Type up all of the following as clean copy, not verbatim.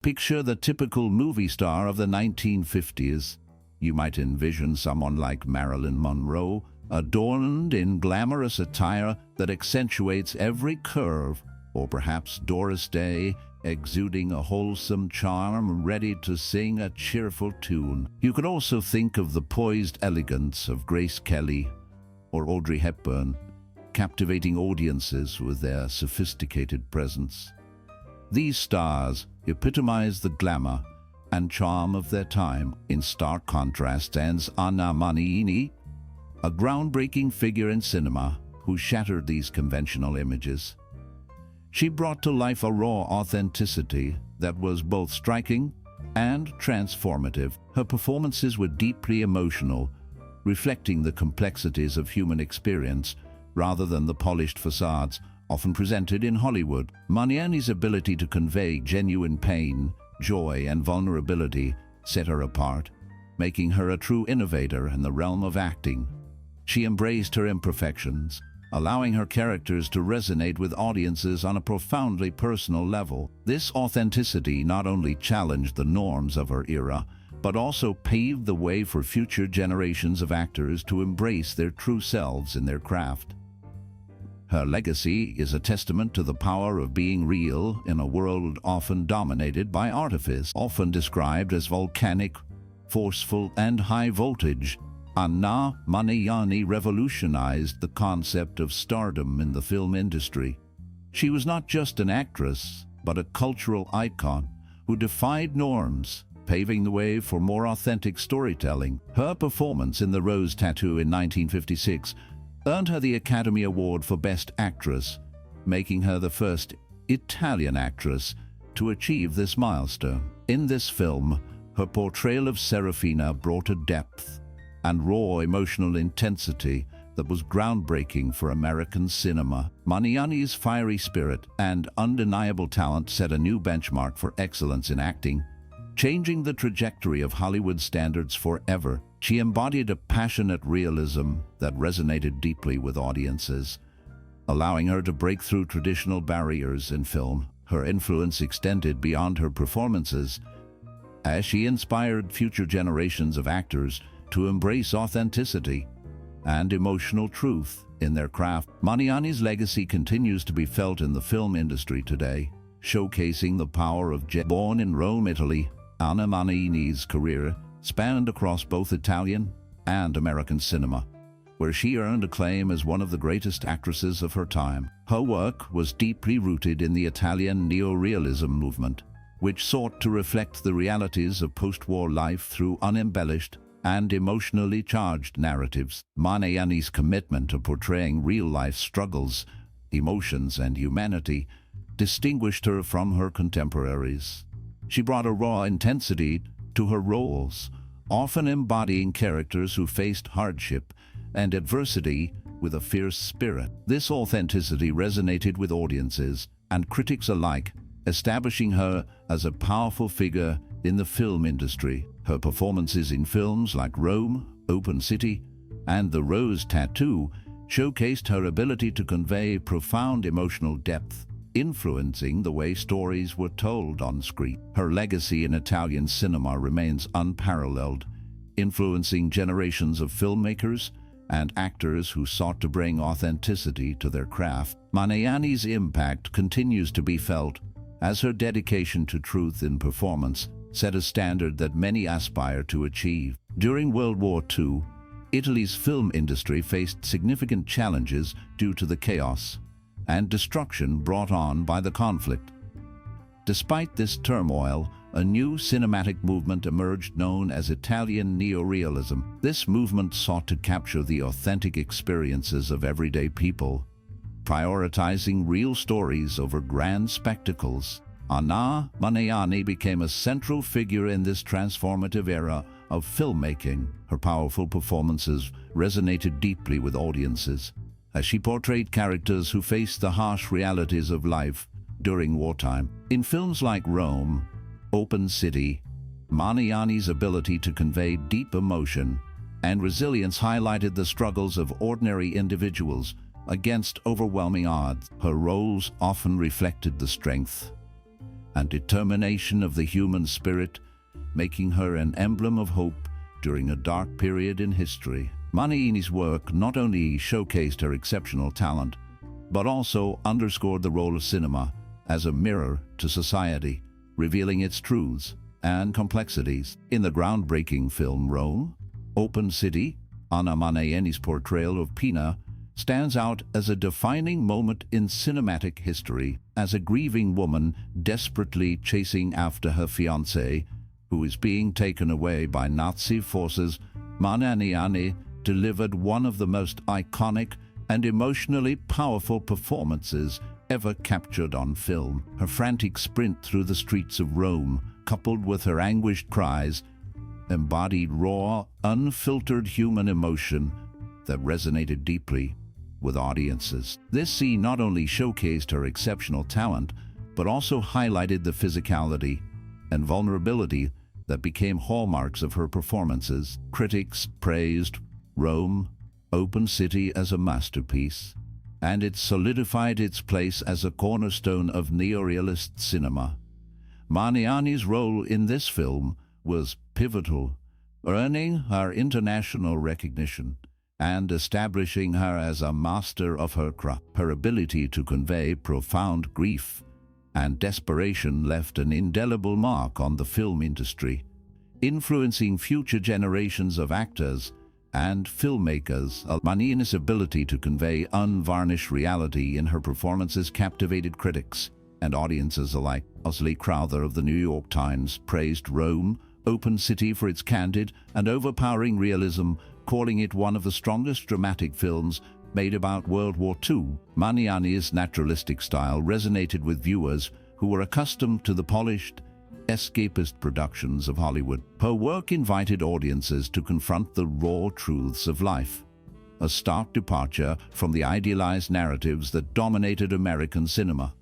Picture the typical movie star of the 1950s. You might envision someone like Marilyn Monroe, adorned in glamorous attire that accentuates every curve, or perhaps Doris Day, exuding a wholesome charm, ready to sing a cheerful tune. You could also think of the poised elegance of Grace Kelly or Audrey Hepburn, captivating audiences with their sophisticated presence. These stars epitomize the glamour and charm of their time. In stark contrast stands Magnani, a groundbreaking figure in cinema who shattered these conventional images. She brought to life a raw authenticity that was both striking and transformative. Her performances were deeply emotional, reflecting the complexities of human experience rather than the polished facades often presented in Hollywood. Magnani's ability to convey genuine pain, joy, and vulnerability set her apart, making her a true innovator in the realm of acting. She embraced her imperfections, allowing her characters to resonate with audiences on a profoundly personal level. This authenticity not only challenged the norms of her era, but also paved the way for future generations of actors to embrace their true selves in their craft. Her legacy is a testament to the power of being real in a world often dominated by artifice, often described as volcanic, forceful, and high voltage. Magnani revolutionized the concept of stardom in the film industry. She was not just an actress, but a cultural icon who defied norms, paving the way for more authentic storytelling. Her performance in The Rose Tattoo in 1956 earned her the Academy Award for Best Actress, making her the first Italian actress to achieve this milestone. In this film, her portrayal of Serafina brought a depth and raw emotional intensity that was groundbreaking for American cinema. Magnani's fiery spirit and undeniable talent set a new benchmark for excellence in acting, changing the trajectory of Hollywood standards forever. She embodied a passionate realism that resonated deeply with audiences, allowing her to break through traditional barriers in film. Her influence extended beyond her performances, as she inspired future generations of actors to embrace authenticity and emotional truth in their craft. Magnani's legacy continues to be felt in the film industry today, showcasing the power of Born in Rome, Italy, Magnani's career spanned across both Italian and American cinema, where she earned acclaim as one of the greatest actresses of her time. Her work was deeply rooted in the Italian neorealism movement, which sought to reflect the realities of post-war life through unembellished and emotionally charged narratives. Magnani's commitment to portraying real-life struggles, emotions, and humanity distinguished her from her contemporaries. She brought a raw intensity to her roles, often embodying characters who faced hardship and adversity with a fierce spirit. This authenticity resonated with audiences and critics alike, establishing her as a powerful figure in the film industry. Her performances in films like Rome, Open City, and The Rose Tattoo showcased her ability to convey profound emotional depth, influencing the way stories were told on screen. Her legacy in Italian cinema remains unparalleled, influencing generations of filmmakers and actors who sought to bring authenticity to their craft. Magnani's impact continues to be felt as her dedication to truth in performance set a standard that many aspire to achieve. During World War II, Italy's film industry faced significant challenges due to the chaos and destruction brought on by the conflict. Despite this turmoil, a new cinematic movement emerged known as Italian neorealism. This movement sought to capture the authentic experiences of everyday people, prioritizing real stories over grand spectacles. Magnani became a central figure in this transformative era of filmmaking. Her powerful performances resonated deeply with audiences, as she portrayed characters who faced the harsh realities of life during wartime. In films like Rome, Open City, Magnani's ability to convey deep emotion and resilience highlighted the struggles of ordinary individuals against overwhelming odds. Her roles often reflected the strength and determination of the human spirit, making her an emblem of hope during a dark period in history. Magnani's work not only showcased her exceptional talent, but also underscored the role of cinema as a mirror to society, revealing its truths and complexities. In the groundbreaking film role, Open City, Anna Magnani's portrayal of Pina stands out as a defining moment in cinematic history. As a grieving woman desperately chasing after her fiancé, who is being taken away by Nazi forces, Magnani delivered one of the most iconic and emotionally powerful performances ever captured on film. Her frantic sprint through the streets of Rome, coupled with her anguished cries, embodied raw, unfiltered human emotion that resonated deeply with audiences. This scene not only showcased her exceptional talent, but also highlighted the physicality and vulnerability that became hallmarks of her performances. Critics praised Rome, Open City as a masterpiece, and it solidified its place as a cornerstone of neorealist cinema. Magnani's role in this film was pivotal, earning her international recognition and establishing her as a master of her craft. Her ability to convey profound grief and desperation left an indelible mark on the film industry, influencing future generations of actors and filmmakers. Magnani's ability to convey unvarnished reality in her performances captivated critics and audiences alike. Lee Crowther of the New York Times praised Rome, Open City for its candid and overpowering realism, calling it one of the strongest dramatic films made about World War II. Magnani's naturalistic style resonated with viewers who were accustomed to the polished, escapist productions of Hollywood. Her work invited audiences to confront the raw truths of life, a stark departure from the idealized narratives that dominated American cinema.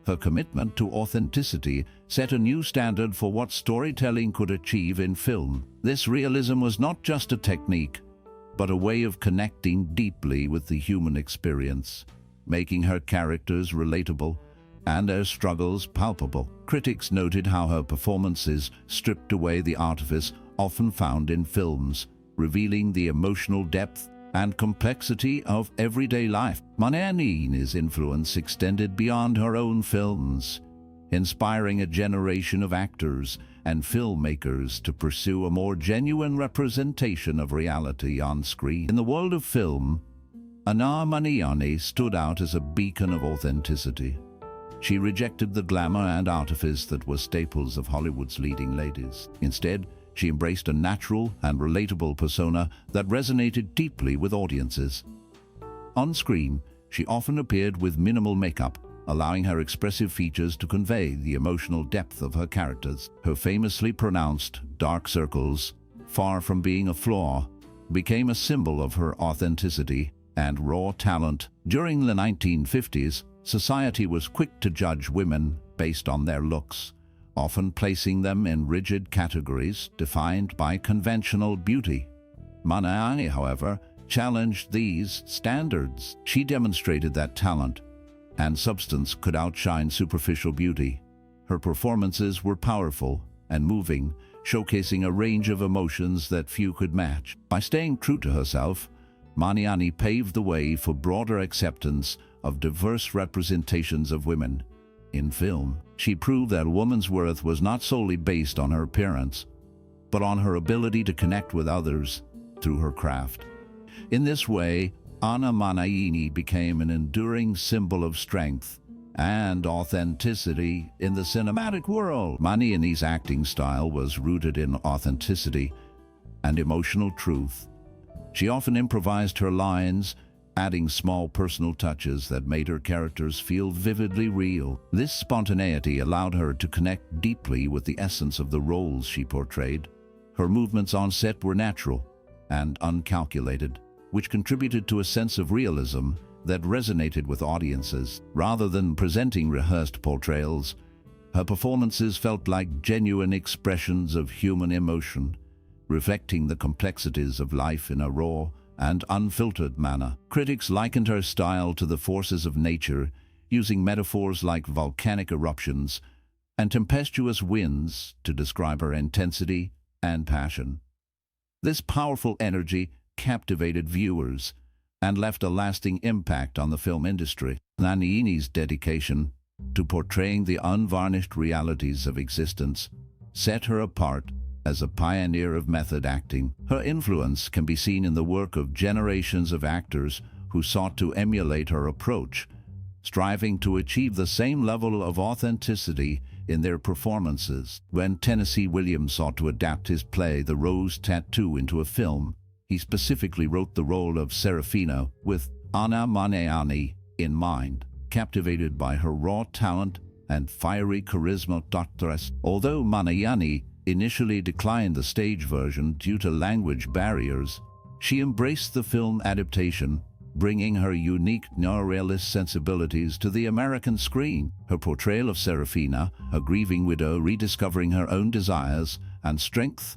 Her commitment to authenticity set a new standard for what storytelling could achieve in film. This realism was not just a technique, but a way of connecting deeply with the human experience, making her characters relatable and their struggles palpable. Critics noted how her performances stripped away the artifice often found in films, revealing the emotional depth and complexity of everyday life. Magnani's influence extended beyond her own films, inspiring a generation of actors and filmmakers to pursue a more genuine representation of reality on screen. In the world of film, Anna Magnani stood out as a beacon of authenticity. She rejected the glamour and artifice that were staples of Hollywood's leading ladies. Instead, she embraced a natural and relatable persona that resonated deeply with audiences. On screen, she often appeared with minimal makeup, allowing her expressive features to convey the emotional depth of her characters. Her famously pronounced dark circles, far from being a flaw, became a symbol of her authenticity and raw talent. During the 1950s, society was quick to judge women based on their looks, often placing them in rigid categories defined by conventional beauty. Magnani, however, challenged these standards. She demonstrated that talent and substance could outshine superficial beauty. Her performances were powerful and moving, showcasing a range of emotions that few could match. By staying true to herself, Magnani paved the way for broader acceptance of diverse representations of women in film. She proved that a woman's worth was not solely based on her appearance, but on her ability to connect with others through her craft. In this way, Anna Magnani became an enduring symbol of strength and authenticity in the cinematic world. Magnani's acting style was rooted in authenticity and emotional truth. She often improvised her lines, adding small personal touches that made her characters feel vividly real. This spontaneity allowed her to connect deeply with the essence of the roles she portrayed. Her movements on set were natural and uncalculated, which contributed to a sense of realism that resonated with audiences. Rather than presenting rehearsed portrayals, her performances felt like genuine expressions of human emotion, reflecting the complexities of life in a raw and unfiltered manner. Critics likened her style to the forces of nature, using metaphors like volcanic eruptions, and tempestuous winds to describe her intensity and passion. This powerful energy captivated viewers and left a lasting impact on the film industry. Magnani's dedication to portraying the unvarnished realities of existence set her apart as a pioneer of method acting. Her influence can be seen in the work of generations of actors who sought to emulate her approach, striving to achieve the same level of authenticity in their performances. When Tennessee Williams sought to adapt his play The Rose Tattoo into a film, he specifically wrote the role of Serafina with Anna Magnani in mind. Captivated by her raw talent and fiery charisma, although Magnani initially declined the stage version due to language barriers, she embraced the film adaptation, bringing her unique neorealist sensibilities to the American screen. Her portrayal of Serafina, a grieving widow rediscovering her own desires and strength,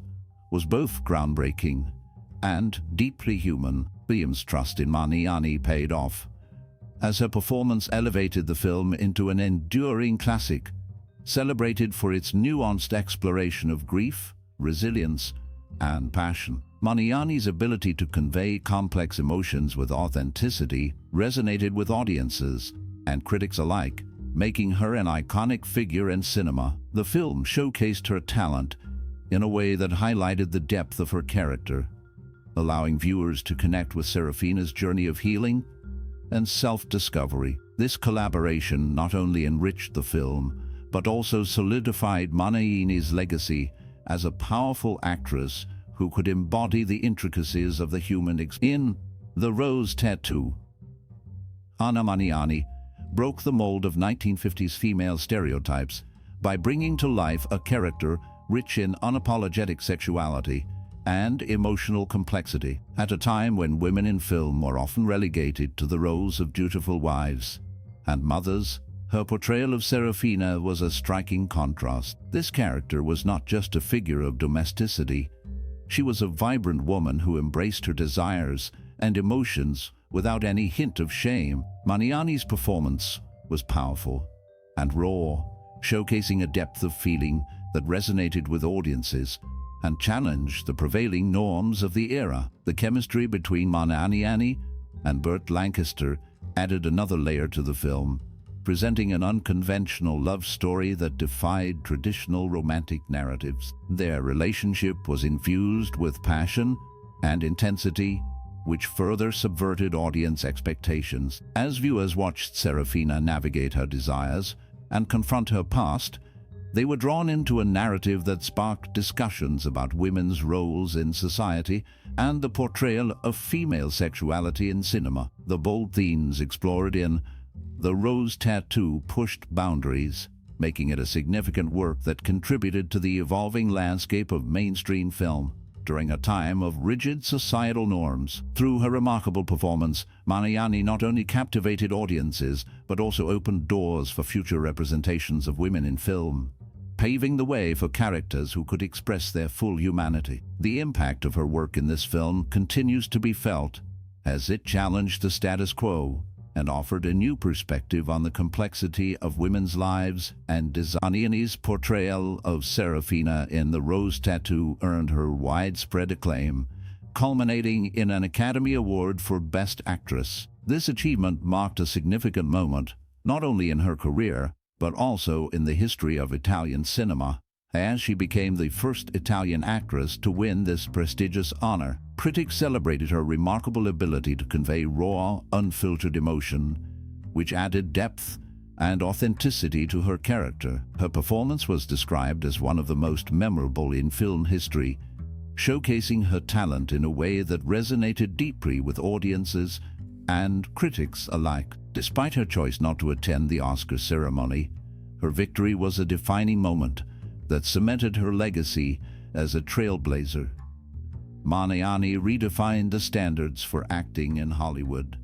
was both groundbreaking and deeply human. Williams' trust in Magnani paid off, as her performance elevated the film into an enduring classic, celebrated for its nuanced exploration of grief, resilience, and passion. Magnani's ability to convey complex emotions with authenticity resonated with audiences and critics alike, making her an iconic figure in cinema. The film showcased her talent in a way that highlighted the depth of her character, allowing viewers to connect with Serafina's journey of healing and self-discovery. This collaboration not only enriched the film, but also solidified Magnani's legacy as a powerful actress who could embody the intricacies of the human experience. In The Rose Tattoo, Anna Magnani broke the mold of 1950s female stereotypes by bringing to life a character rich in unapologetic sexuality and emotional complexity. At a time when women in film were often relegated to the roles of dutiful wives and mothers, her portrayal of Serafina was a striking contrast. This character was not just a figure of domesticity. She was a vibrant woman who embraced her desires and emotions without any hint of shame. Magnani's performance was powerful and raw, showcasing a depth of feeling that resonated with audiences and challenged the prevailing norms of the era. The chemistry between Magnani and Burt Lancaster added another layer to the film, presenting an unconventional love story that defied traditional romantic narratives. Their relationship was infused with passion and intensity, which further subverted audience expectations. As viewers watched Serafina navigate her desires and confront her past, they were drawn into a narrative that sparked discussions about women's roles in society and the portrayal of female sexuality in cinema. The bold themes explored in The Rose Tattoo pushed boundaries, making it a significant work that contributed to the evolving landscape of mainstream film during a time of rigid societal norms. Through her remarkable performance, Magnani not only captivated audiences, but also opened doors for future representations of women in film, paving the way for characters who could express their full humanity. The impact of her work in this film continues to be felt, as it challenged the status quo and offered a new perspective on the complexity of women's lives and desires. Magnani's portrayal of Serafina in The Rose Tattoo earned her widespread acclaim, culminating in an Academy Award for Best Actress. This achievement marked a significant moment, not only in her career, but also in the history of Italian cinema, as she became the first Italian actress to win this prestigious honor. Critics celebrated her remarkable ability to convey raw, unfiltered emotion, which added depth and authenticity to her character. Her performance was described as one of the most memorable in film history, showcasing her talent in a way that resonated deeply with audiences and critics alike. Despite her choice not to attend the Oscar ceremony, her victory was a defining moment that cemented her legacy as a trailblazer. Magnani redefined the standards for acting in Hollywood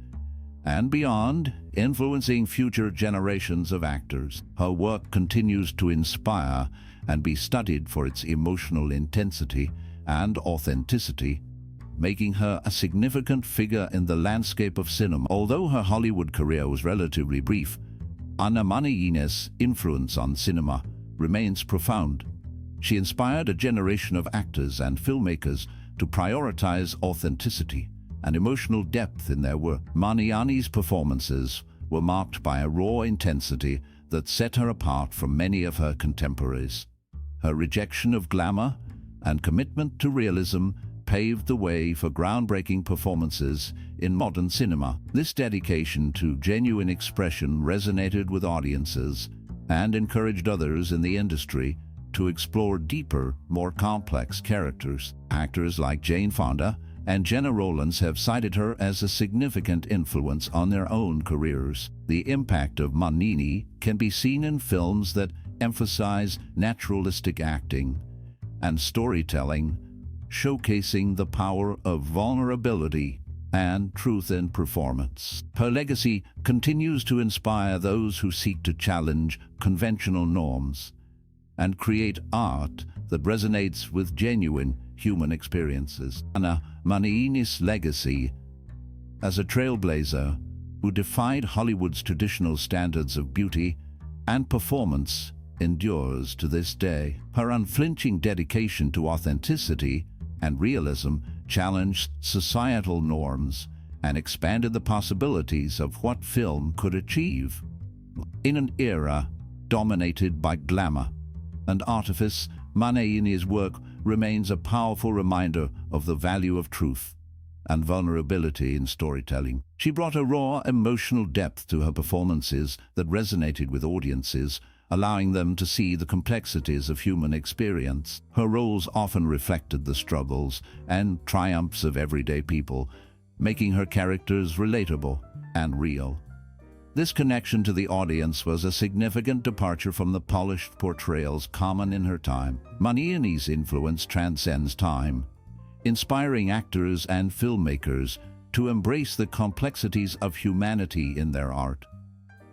and beyond, influencing future generations of actors. Her work continues to inspire and be studied for its emotional intensity and authenticity, making her a significant figure in the landscape of cinema. Although her Hollywood career was relatively brief, Anna Magnani's influence on cinema remains profound. She inspired a generation of actors and filmmakers to prioritize authenticity and emotional depth in their work. Magnani's performances were marked by a raw intensity that set her apart from many of her contemporaries. Her rejection of glamour and commitment to realism paved the way for groundbreaking performances in modern cinema. This dedication to genuine expression resonated with audiences and encouraged others in the industry to explore deeper, more complex characters. Actors like Jane Fonda and Gena Rowlands have cited her as a significant influence on their own careers. The impact of Magnani can be seen in films that emphasize naturalistic acting and storytelling, showcasing the power of vulnerability and truth in performance. Her legacy continues to inspire those who seek to challenge conventional norms and create art that resonates with genuine human experiences. Magnani's legacy as a trailblazer who defied Hollywood's traditional standards of beauty and performance endures to this day. Her unflinching dedication to authenticity and realism challenged societal norms and expanded the possibilities of what film could achieve. In an era dominated by glamour and artifice, Magnani's work remains a powerful reminder of the value of truth and vulnerability in storytelling. She brought a raw, emotional depth to her performances that resonated with audiences, allowing them to see the complexities of human experience. Her roles often reflected the struggles and triumphs of everyday people, making her characters relatable and real. This connection to the audience was a significant departure from the polished portrayals common in her time. Magnani's influence transcends time, inspiring actors and filmmakers to embrace the complexities of humanity in their art.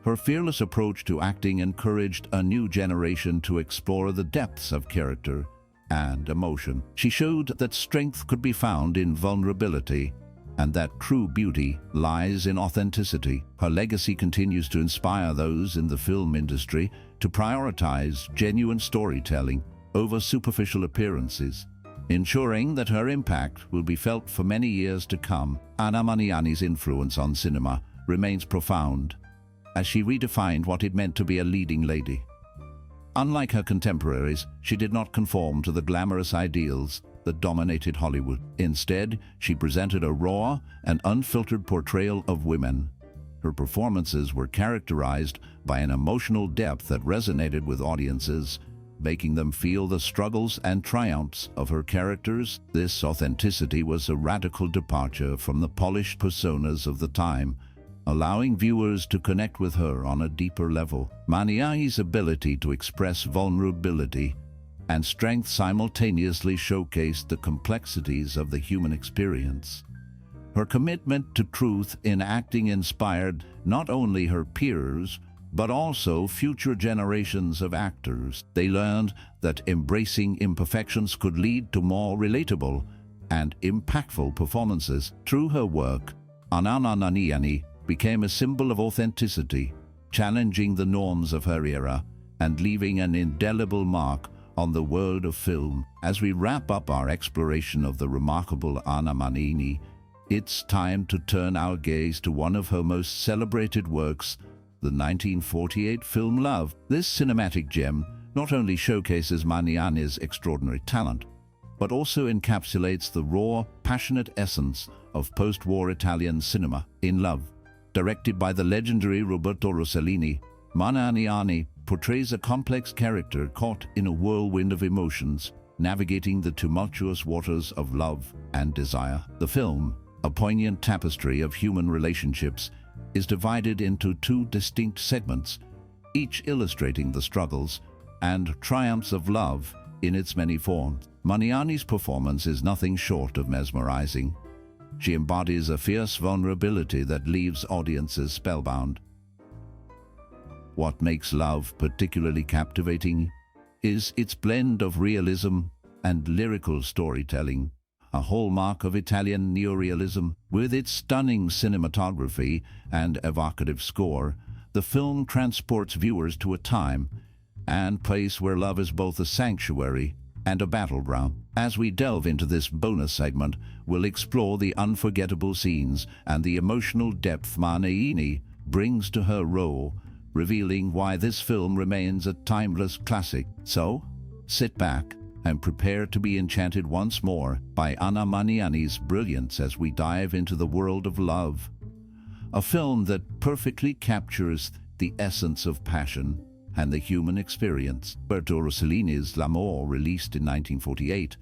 Her fearless approach to acting encouraged a new generation to explore the depths of character and emotion. She showed that strength could be found in vulnerability and that true beauty lies in authenticity. Her legacy continues to inspire those in the film industry to prioritize genuine storytelling over superficial appearances, ensuring that her impact will be felt for many years to come. Magnani's influence on cinema remains profound, as she redefined what it meant to be a leading lady. Unlike her contemporaries, she did not conform to the glamorous ideals that dominated Hollywood. Instead, she presented a raw and unfiltered portrayal of women. Her performances were characterized by an emotional depth that resonated with audiences, making them feel the struggles and triumphs of her characters. This authenticity was a radical departure from the polished personas of the time, allowing viewers to connect with her on a deeper level. Magnani's ability to express vulnerability and strength simultaneously showcased the complexities of the human experience. Her commitment to truth in acting inspired not only her peers, but also future generations of actors. They learned that embracing imperfections could lead to more relatable and impactful performances. Through her work, Magnani became a symbol of authenticity, challenging the norms of her era and leaving an indelible mark on the world of film. As we wrap up our exploration of the remarkable Magnani, it's time to turn our gaze to one of her most celebrated works, the 1948 film Love. This cinematic gem not only showcases Magnani's extraordinary talent, but also encapsulates the raw, passionate essence of post-war Italian cinema. In Love, directed by the legendary Roberto Rossellini, Magnani portrays a complex character caught in a whirlwind of emotions, navigating the tumultuous waters of love and desire. The film, a poignant tapestry of human relationships, is divided into two distinct segments, each illustrating the struggles and triumphs of love in its many forms. Magnani's performance is nothing short of mesmerizing. She embodies a fierce vulnerability that leaves audiences spellbound. What makes Love particularly captivating is its blend of realism and lyrical storytelling, a hallmark of Italian neorealism. With its stunning cinematography and evocative score, the film transports viewers to a time and place where love is both a sanctuary and a battleground. As we delve into this bonus segment, we'll explore the unforgettable scenes and the emotional depth Magnani brings to her role, revealing why this film remains a timeless classic. So, sit back and prepare to be enchanted once more by Anna Magnani's brilliance as we dive into the world of love. A film that perfectly captures the essence of passion and the human experience. Roberto Rossellini's L'Amour, released in 1948,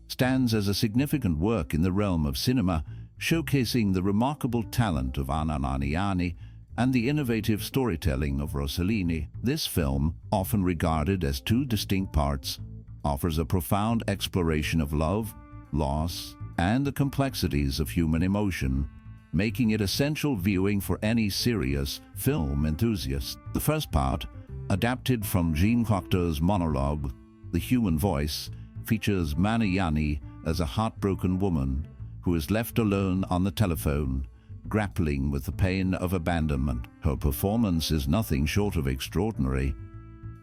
stands as a significant work in the realm of cinema, showcasing the remarkable talent of Anna Magnani and the innovative storytelling of Rossellini. This film, often regarded as two distinct parts, offers a profound exploration of love, loss, and the complexities of human emotion, making it essential viewing for any serious film enthusiast. The first part, adapted from Jean Cocteau's monologue, The Human Voice, features Magnani as a heartbroken woman who is left alone on the telephone, grappling with the pain of abandonment. Her performance is nothing short of extraordinary.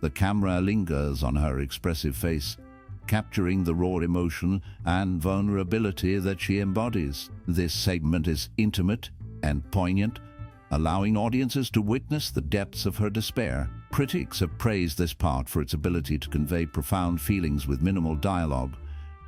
The camera lingers on her expressive face, capturing the raw emotion and vulnerability that she embodies. This segment is intimate and poignant, allowing audiences to witness the depths of her despair. Critics have praised this part for its ability to convey profound feelings with minimal dialogue,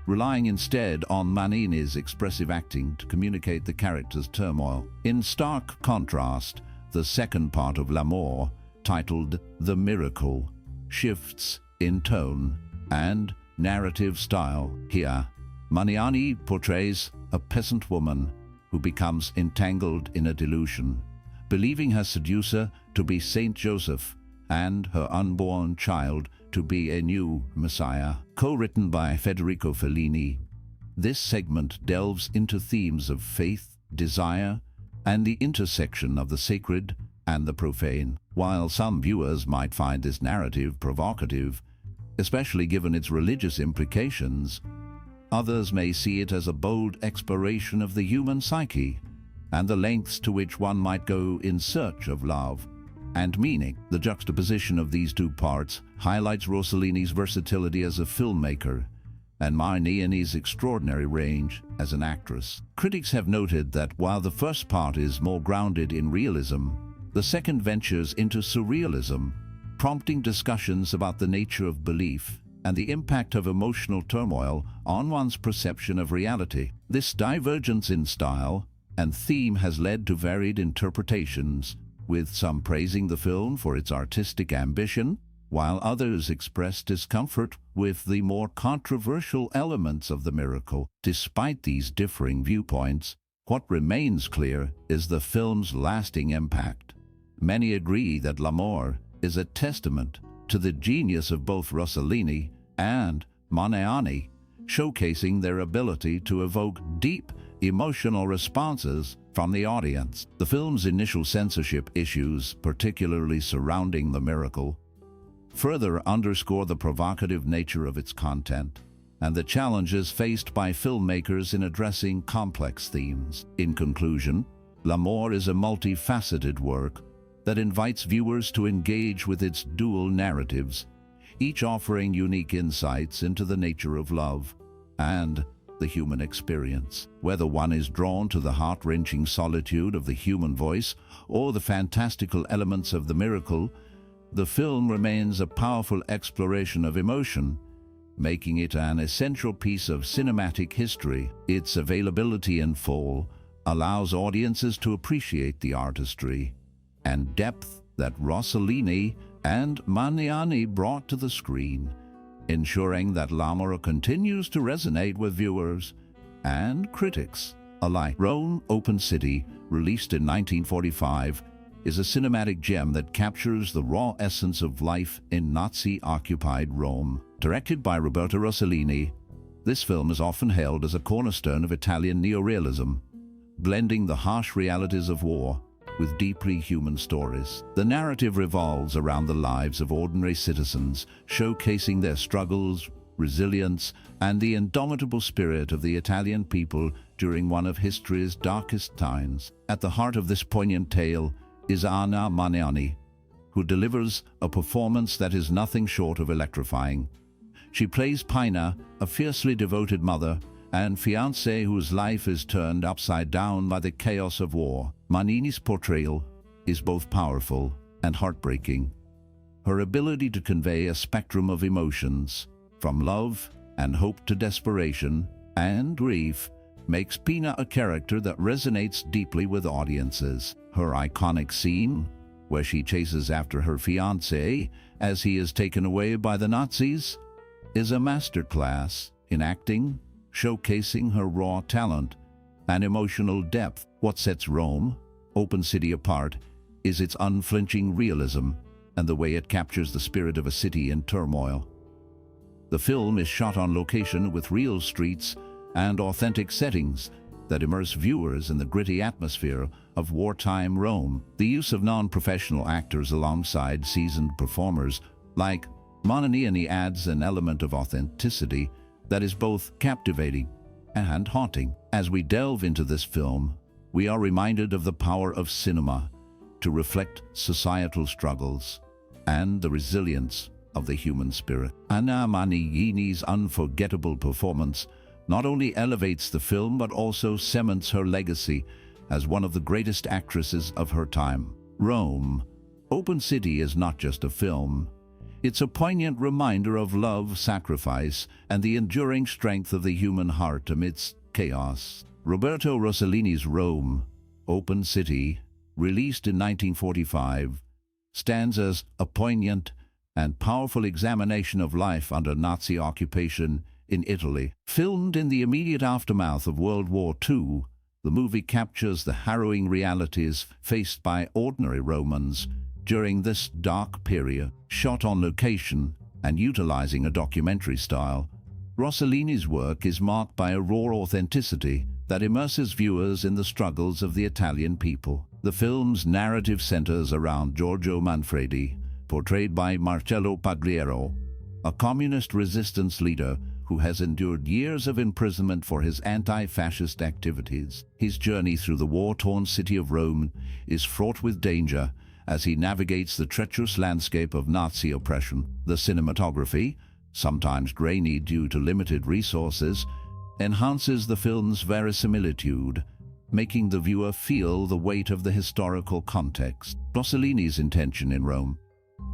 relying instead on Magnani's expressive acting to communicate the character's turmoil. In stark contrast, the second part of L'Amour, titled The Miracle, shifts in tone and narrative style. Here, Magnani portrays a peasant woman who becomes entangled in a delusion, believing her seducer to be Saint Joseph and her unborn child to be a new Messiah. Co-written by Federico Fellini, this segment delves into themes of faith, desire, and the intersection of the sacred and the profane. While some viewers might find this narrative provocative, especially given its religious implications, others may see it as a bold exploration of the human psyche and the lengths to which one might go in search of love and meaning. The juxtaposition of these two parts highlights Rossellini's versatility as a filmmaker and Magnani's extraordinary range as an actress. Critics have noted that while the first part is more grounded in realism, the second ventures into surrealism, prompting discussions about the nature of belief and the impact of emotional turmoil on one's perception of reality. This divergence in style and theme has led to varied interpretations, with some praising the film for its artistic ambition, while others express discomfort with the more controversial elements of The Miracle. Despite these differing viewpoints, what remains clear is the film's lasting impact. Many agree that L'Amour is a testament to the genius of both Rossellini and Magnani, showcasing their ability to evoke deep emotional responses from the audience. The film's initial censorship issues, particularly surrounding The Miracle, further underscore the provocative nature of its content and the challenges faced by filmmakers in addressing complex themes. In conclusion, L'Amour is a multifaceted work that invites viewers to engage with its dual narratives, each offering unique insights into the nature of love and the human experience. Whether one is drawn to the heart-wrenching solitude of the human voice or the fantastical elements of The Miracle, the film remains a powerful exploration of emotion, making it an essential piece of cinematic history. Its availability in full allows audiences to appreciate the artistry and depth that Rossellini and Magnani brought to the screen, ensuring that L'Amour continues to resonate with viewers and critics alike. Rome, Open City, released in 1945, is a cinematic gem that captures the raw essence of life in Nazi-occupied Rome. Directed by Roberto Rossellini, this film is often hailed as a cornerstone of Italian neorealism, blending the harsh realities of war with deeply human stories. The narrative revolves around the lives of ordinary citizens, showcasing their struggles, resilience, and the indomitable spirit of the Italian people during one of history's darkest times. At the heart of this poignant tale is Anna Magnani, who delivers a performance that is nothing short of electrifying. She plays Pina, a fiercely devoted mother and fiancé whose life is turned upside down by the chaos of war. Magnani's portrayal is both powerful and heartbreaking. Her ability to convey a spectrum of emotions, from love and hope to desperation and grief, makes Pina a character that resonates deeply with audiences. Her iconic scene, where she chases after her fiancé as he is taken away by the Nazis, is a masterclass in acting, showcasing her raw talent and emotional depth. What sets Rome, Open City apart is its unflinching realism and the way it captures the spirit of a city in turmoil. The film is shot on location with real streets and authentic settings that immerse viewers in the gritty atmosphere of wartime Rome. The use of non-professional actors alongside seasoned performers like Magnani adds an element of authenticity that is both captivating and haunting. As we delve into this film, we are reminded of the power of cinema to reflect societal struggles and the resilience of the human spirit. Magnani's unforgettable performance not only elevates the film but also cements her legacy as one of the greatest actresses of her time. Rome, Open City is not just a film. It's a poignant reminder of love, sacrifice, and the enduring strength of the human heart amidst chaos. Roberto Rossellini's Rome, Open City, released in 1945, stands as a poignant and powerful examination of life under Nazi occupation in Italy. Filmed in the immediate aftermath of World War II, the movie captures the harrowing realities faced by ordinary Romans during this dark period. Shot on location and utilizing a documentary style, Rossellini's work is marked by a raw authenticity that immerses viewers in the struggles of the Italian people. The film's narrative centers around Giorgio Manfredi, portrayed by Marcello Pagliaro, a communist resistance leader who has endured years of imprisonment for his anti-fascist activities. His journey through the war-torn city of Rome is fraught with danger as he navigates the treacherous landscape of Nazi oppression. The cinematography, sometimes grainy due to limited resources, enhances the film's verisimilitude, making the viewer feel the weight of the historical context. Rossellini's intention in Rome,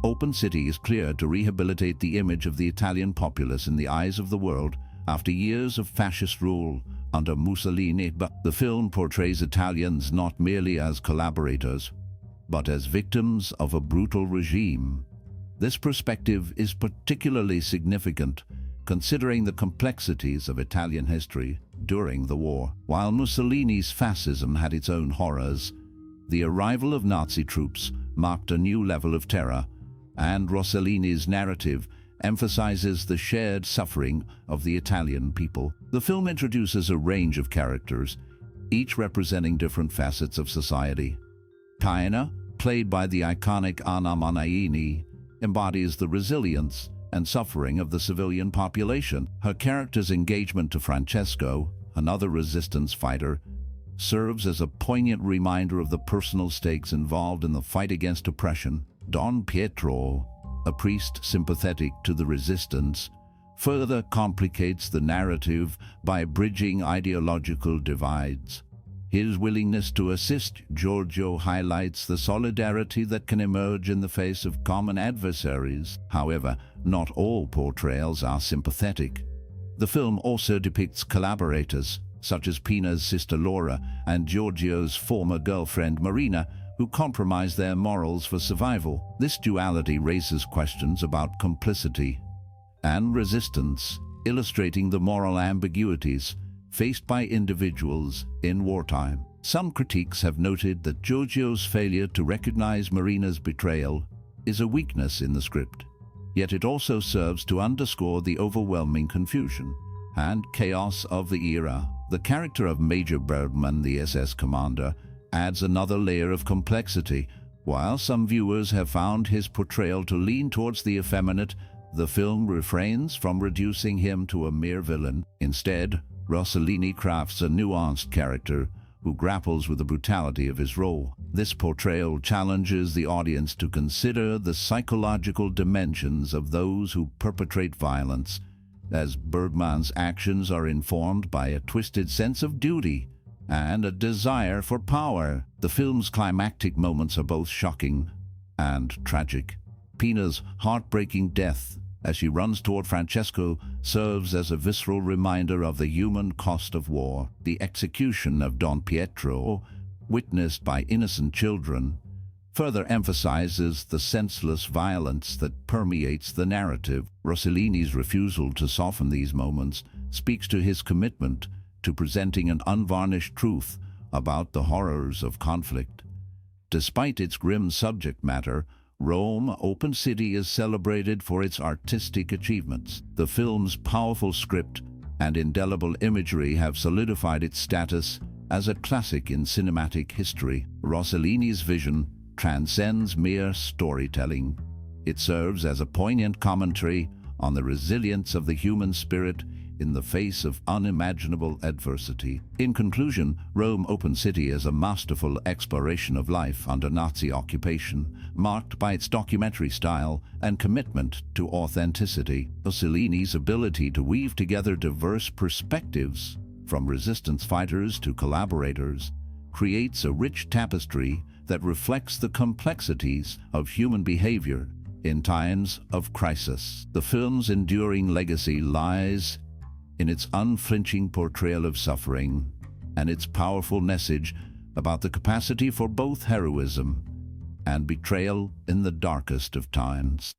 Open City is clear to rehabilitate the image of the Italian populace in the eyes of the world after years of fascist rule under Mussolini. But the film portrays Italians not merely as collaborators, but as victims of a brutal regime. This perspective is particularly significant considering the complexities of Italian history during the war. While Mussolini's fascism had its own horrors, the arrival of Nazi troops marked a new level of terror, and Rossellini's narrative emphasizes the shared suffering of the Italian people. The film introduces a range of characters, each representing different facets of society. Pina, played by the iconic Anna Magnani, embodies the resilience and suffering of the civilian population. Her character's engagement to Francesco, another resistance fighter, serves as a poignant reminder of the personal stakes involved in the fight against oppression. Don Pietro, a priest sympathetic to the resistance, further complicates the narrative by bridging ideological divides. His willingness to assist Giorgio highlights the solidarity that can emerge in the face of common adversaries. However, not all portrayals are sympathetic. The film also depicts collaborators, such as Pina's sister Laura and Giorgio's former girlfriend Marina, who compromise their morals for survival. This duality raises questions about complicity and resistance, illustrating the moral ambiguities faced by individuals in wartime. Some critics have noted that Giorgio's failure to recognize Marina's betrayal is a weakness in the script, yet it also serves to underscore the overwhelming confusion and chaos of the era. The character of Major Bergman, the SS commander, adds another layer of complexity. While some viewers have found his portrayal to lean towards the effeminate, the film refrains from reducing him to a mere villain. Instead, Rossellini crafts a nuanced character, who grapples with the brutality of his role. This portrayal challenges the audience to consider the psychological dimensions of those who perpetrate violence, as Bergman's actions are informed by a twisted sense of duty and a desire for power. The film's climactic moments are both shocking and tragic. Pina's heartbreaking death as she runs toward Francesco serves as a visceral reminder of the human cost of war. The execution of Don Pietro, witnessed by innocent children, further emphasizes the senseless violence that permeates the narrative. Rossellini's refusal to soften these moments speaks to his commitment to presenting an unvarnished truth about the horrors of conflict. Despite its grim subject matter, Rome, Open City is celebrated for its artistic achievements. The film's powerful script and indelible imagery have solidified its status as a classic in cinematic history. Rossellini's vision transcends mere storytelling. It serves as a poignant commentary on the resilience of the human spirit in the face of unimaginable adversity. In conclusion, Rome Open City is a masterful exploration of life under Nazi occupation, marked by its documentary style and commitment to authenticity. Rossellini's ability to weave together diverse perspectives, from resistance fighters to collaborators, creates a rich tapestry that reflects the complexities of human behavior in times of crisis. The film's enduring legacy lies in its unflinching portrayal of suffering and its powerful message about the capacity for both heroism and betrayal in the darkest of times.